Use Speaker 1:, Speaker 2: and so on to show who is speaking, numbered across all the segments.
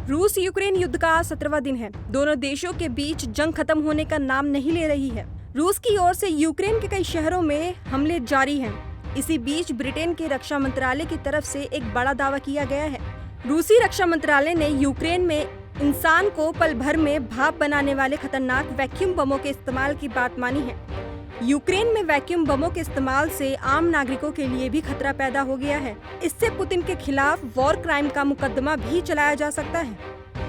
Speaker 1: रूस यूक्रेन युद्ध का 17वां दिन है। दोनों देशों के बीच जंग खत्म होने का नाम नहीं ले रही है। रूस की ओर से यूक्रेन के कई शहरों में हमले जारी हैं। इसी बीच ब्रिटेन के रक्षा मंत्रालय की तरफ से एक बड़ा दावा किया गया है। रूसी रक्षा मंत्रालय ने यूक्रेन में इंसान को पल भर में भाप बनाने वाले खतरनाक वैक्यूम बमों के इस्तेमाल की बात मानी है। यूक्रेन में वैक्यूम बमों के इस्तेमाल से आम नागरिकों के लिए भी खतरा पैदा हो गया है। इससे पुतिन के खिलाफ वॉर क्राइम का मुकदमा भी चलाया जा सकता है।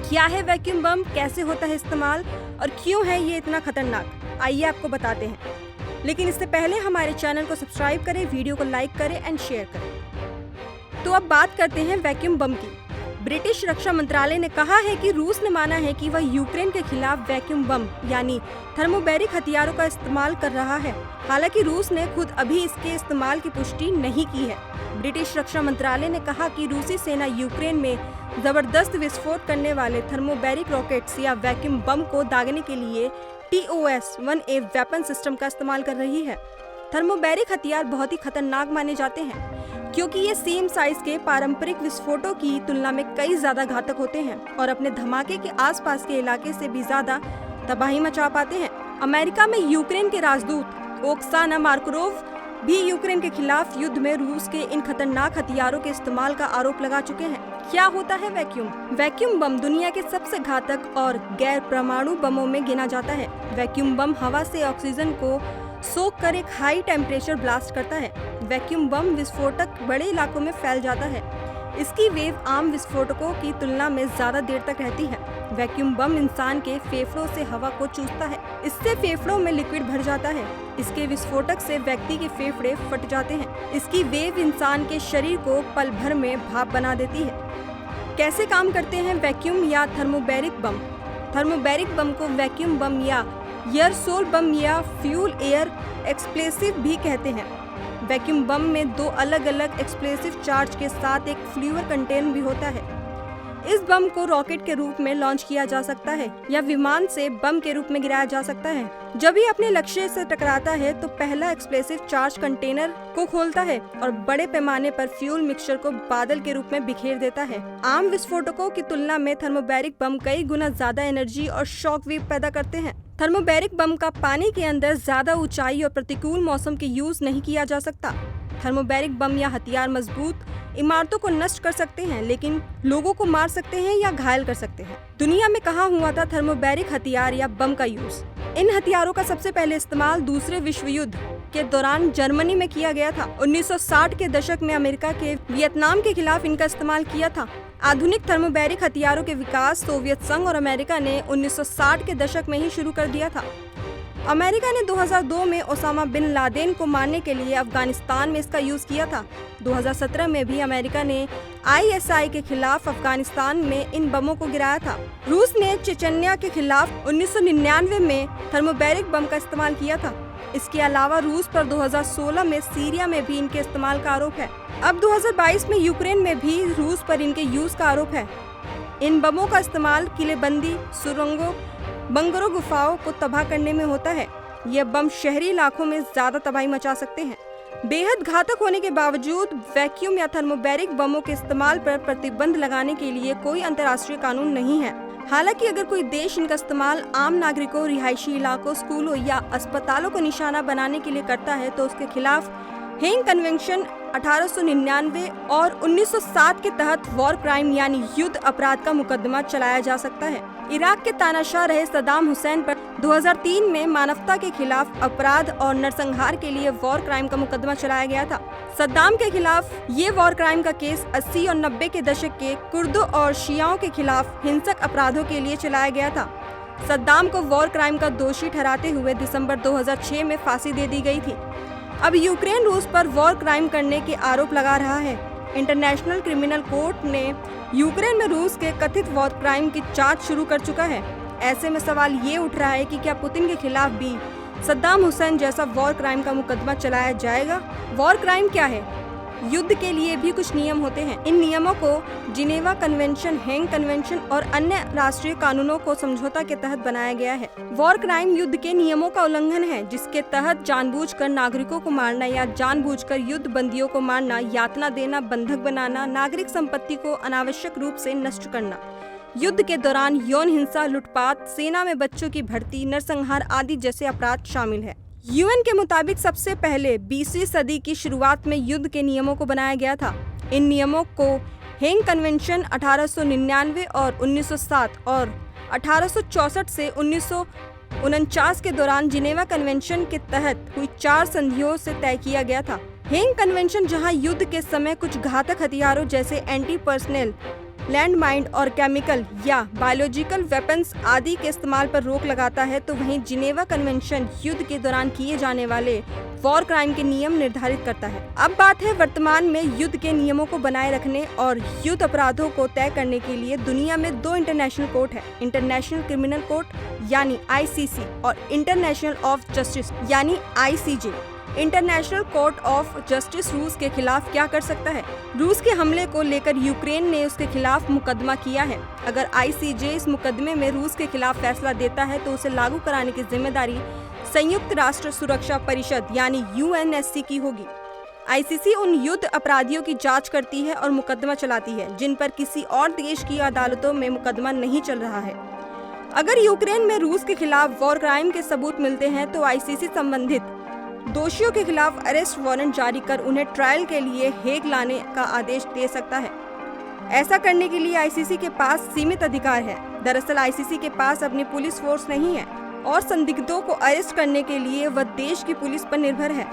Speaker 1: क्या है वैक्यूम बम, कैसे होता है इस्तेमाल और क्यों है ये इतना खतरनाक, आइए आपको बताते हैं। लेकिन इससे पहले हमारे चैनल को सब्सक्राइब करें, वीडियो को लाइक करें एंड शेयर करें। तो अब बात करते हैं वैक्यूम बम की। ब्रिटिश रक्षा मंत्रालय ने कहा है कि रूस ने माना है कि वह यूक्रेन के खिलाफ वैक्यूम बम यानी थर्मोबैरिक हथियारों का इस्तेमाल कर रहा है। हालांकि रूस ने खुद अभी इसके इस्तेमाल की पुष्टि नहीं की है। ब्रिटिश रक्षा मंत्रालय ने कहा कि रूसी सेना यूक्रेन में जबरदस्त विस्फोट करने वाले थर्मोबैरिक रॉकेट्स या वैक्यूम बम को दागने के लिए TOS-1A वेपन सिस्टम का इस्तेमाल कर रही है। थर्मोबैरिक हथियार बहुत ही खतरनाक माने जाते हैं क्योंकि ये सेम साइज के पारंपरिक विस्फोटों की तुलना में कई ज्यादा घातक होते हैं और अपने धमाके के आसपास के इलाके से भी ज्यादा तबाही मचा पाते हैं। अमेरिका में यूक्रेन के राजदूत ओक्साना मार्कोरोव भी यूक्रेन के खिलाफ युद्ध में रूस के इन खतरनाक हथियारों के इस्तेमाल का आरोप लगा चुके हैं। क्या होता है वैक्यूम? वैक्यूम बम दुनिया के सबसे घातक और गैर परमाणु बमों में गिना जाता है। वैक्यूम बम हवा से ऑक्सीजन को सोख कर एक हाई टेम्परेचर ब्लास्ट करता है। वैक्यूम बम विस्फोटक बड़े इलाकों में फैल जाता है। इसकी वेव आम विस्फोटकों की तुलना में ज्यादा देर तक रहती है। वैक्यूम बम इंसान के फेफड़ों से हवा को चूसता है। इससे फेफड़ों में लिक्विड भर जाता है। इसके विस्फोटक से व्यक्ति के फेफड़े फट जाते हैं। इसकी वेव इंसान के शरीर को पल भर में भाप बना देती है। कैसे काम करते हैं वैक्यूम या थर्मोबैरिक बम? थर्मोबैरिक बम को वैक्यूम बम या एयरसोल बम या फ्यूल एयर एक्सप्लोसिव भी कहते हैं। वैक्यूम बम में दो अलग अलग एक्सप्लोसिव चार्ज के साथ एक फ्यूल कंटेनर भी होता है। इस बम को रॉकेट के रूप में लॉन्च किया जा सकता है या विमान से बम के रूप में गिराया जा सकता है। जब ये अपने लक्ष्य से टकराता है तो पहला एक्सप्लोसिव चार्ज कंटेनर को खोलता है और बड़े पैमाने पर फ्यूल मिक्सचर को बादल के रूप में बिखेर देता है। आम विस्फोटकों की तुलना में थर्मोबैरिक बम कई गुना ज्यादा एनर्जी और शॉक वेव पैदा करते हैं। थर्मोबैरिक बम का पानी के अंदर ज्यादा ऊंचाई और प्रतिकूल मौसम के यूज नहीं किया जा सकता। थर्मोबैरिक बम या हथियार मजबूत इमारतों को नष्ट कर सकते हैं लेकिन लोगों को मार सकते हैं या घायल कर सकते हैं। दुनिया में कहाँ हुआ था थर्मोबैरिक हथियार या बम का यूज? इन हथियारों का सबसे पहले इस्तेमाल दूसरे विश्व युद्ध के दौरान जर्मनी में किया गया था। 1960 के दशक में अमेरिका के वियतनाम के खिलाफ इनका इस्तेमाल किया था। आधुनिक थर्मोबैरिक हथियारों के विकास सोवियत संघ और अमेरिका ने 1960 के दशक में ही शुरू कर दिया था। अमेरिका ने 2002 में ओसामा बिन लादेन को मारने के लिए अफगानिस्तान में इसका यूज किया था। 2017 में भी अमेरिका ने ISI के खिलाफ अफगानिस्तान में इन बमों को गिराया था। रूस ने चेचन्या के खिलाफ 1999 में थर्मोबैरिक बम का इस्तेमाल किया था। इसके अलावा रूस पर 2016 में सीरिया में भी इनके इस्तेमाल का आरोप है। अब 2022 में यूक्रेन में भी रूस पर इनके यूज का आरोप है। इन बमों का इस्तेमाल किलेबंदी, सुरंगों, बंकरों, गुफाओं को तबाह करने में होता है। ये बम शहरी इलाकों में ज्यादा तबाही मचा सकते हैं। बेहद घातक होने के बावजूद वैक्यूम या थर्मोबैरिक बमों के इस्तेमाल पर प्रतिबंध लगाने के लिए कोई अंतर्राष्ट्रीय कानून नहीं है। हालांकि अगर कोई देश इनका इस्तेमाल आम नागरिकों, रिहायशी इलाकों, स्कूलों या अस्पतालों को निशाना बनाने के लिए करता है तो उसके खिलाफ हेग कन्वेंशन 1899 और 1907 के तहत वॉर क्राइम यानी युद्ध अपराध का मुकदमा चलाया जा सकता है। इराक के तानाशाह रहे सद्दाम हुसैन पर 2003 में मानवता के खिलाफ अपराध और नरसंहार के लिए वॉर क्राइम का मुकदमा चलाया गया था। सद्दाम के खिलाफ ये वॉर क्राइम का केस 80 और 90 के दशक के कुर्दों और शियाओं के खिलाफ हिंसक अपराधों के लिए चलाया गया था। सद्दाम को वॉर क्राइम का दोषी ठहराते हुए दिसंबर 2006 में फांसी दे दी गई थी। अब यूक्रेन रूस पर वॉर क्राइम करने के आरोप लगा रहा है। इंटरनेशनल क्रिमिनल कोर्ट ने यूक्रेन में रूस के कथित वॉर क्राइम की जांच शुरू कर चुका है। ऐसे में सवाल ये उठ रहा है कि क्या पुतिन के खिलाफ भी सद्दाम हुसैन जैसा वॉर क्राइम का मुकदमा चलाया जाएगा? वॉर क्राइम क्या है? युद्ध के लिए भी कुछ नियम होते हैं। इन नियमों को जिनेवा कन्वेंशन, हेग कन्वेंशन और अन्य राष्ट्रीय कानूनों को समझौता के तहत बनाया गया है। वॉर क्राइम युद्ध के नियमों का उल्लंघन है जिसके तहत जानबूझकर नागरिकों को मारना या जानबूझकर युद्ध बंदियों को मारना, यातना देना, बंधक बनाना, नागरिक संपत्ति को अनावश्यक रूप से नष्ट करना, युद्ध के दौरान यौन हिंसा, लूटपाट, सेना में बच्चों की भर्ती, नरसंहार आदि जैसे अपराध शामिल है। यूएन के मुताबिक सबसे पहले 20वीं सदी की शुरुआत में युद्ध के नियमों को बनाया गया था। इन नियमों को हेग कन्वेंशन 1899 और 1907 और 1864 से 1949 के दौरान जिनेवा कन्वेंशन के तहत हुई 4 संधियों से तय किया गया था। हेग कन्वेंशन जहां युद्ध के समय कुछ घातक हथियारों जैसे एंटी पर्सनल, लैंड माइन और केमिकल या बायोलॉजिकल वेपन्स आदि के इस्तेमाल पर रोक लगाता है, तो वहीं जिनेवा कन्वेंशन युद्ध के दौरान किए जाने वाले वॉर क्राइम के नियम निर्धारित करता है। अब बात है वर्तमान में युद्ध के नियमों को बनाए रखने और युद्ध अपराधों को तय करने के लिए दुनिया में 2 इंटरनेशनल कोर्ट है, इंटरनेशनल क्रिमिनल कोर्ट यानी ICC और इंटरनेशनल ऑफ जस्टिस यानी ICJ। International court of justice रूस के खिलाफ क्या कर सकता है? रूस के हमले को लेकर यूक्रेन ने उसके खिलाफ मुकदमा किया है। अगर ICJ इस मुकदमे में रूस के खिलाफ फैसला देता है तो उसे लागू कराने की जिम्मेदारी संयुक्त राष्ट्र सुरक्षा परिषद यानी UNSC की होगी। ICC उन युद्ध अपराधियों की जांच करती है और मुकदमा चलाती है जिन पर किसी और देश की अदालतों में मुकदमा नहीं चल रहा है। अगर यूक्रेन में रूस के खिलाफ वॉर क्राइम के सबूत मिलते हैं तो ICC संबंधित दोषियों के खिलाफ अरेस्ट वारंट जारी कर उन्हें ट्रायल के लिए हेग लाने का आदेश दे सकता है। ऐसा करने के लिए ICC के पास सीमित अधिकार है। दरअसल ICC के पास अपनी पुलिस फोर्स नहीं है और संदिग्धों को अरेस्ट करने के लिए वह देश की पुलिस पर निर्भर है।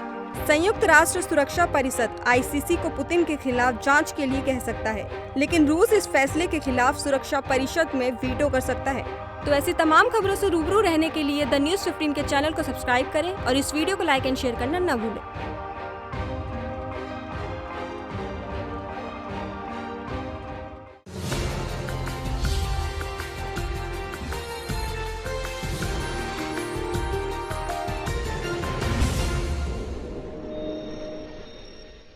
Speaker 1: संयुक्त राष्ट्र सुरक्षा परिषद ICC को पुतिन के खिलाफ जांच के लिए कह सकता है, लेकिन रूस इस फैसले के खिलाफ सुरक्षा परिषद में वीटो कर सकता है। तो ऐसी तमाम खबरों से रूबरू रहने के लिए द न्यूज़ 15 के चैनल को सब्सक्राइब करें और इस वीडियो को लाइक एंड शेयर करना न भूलें।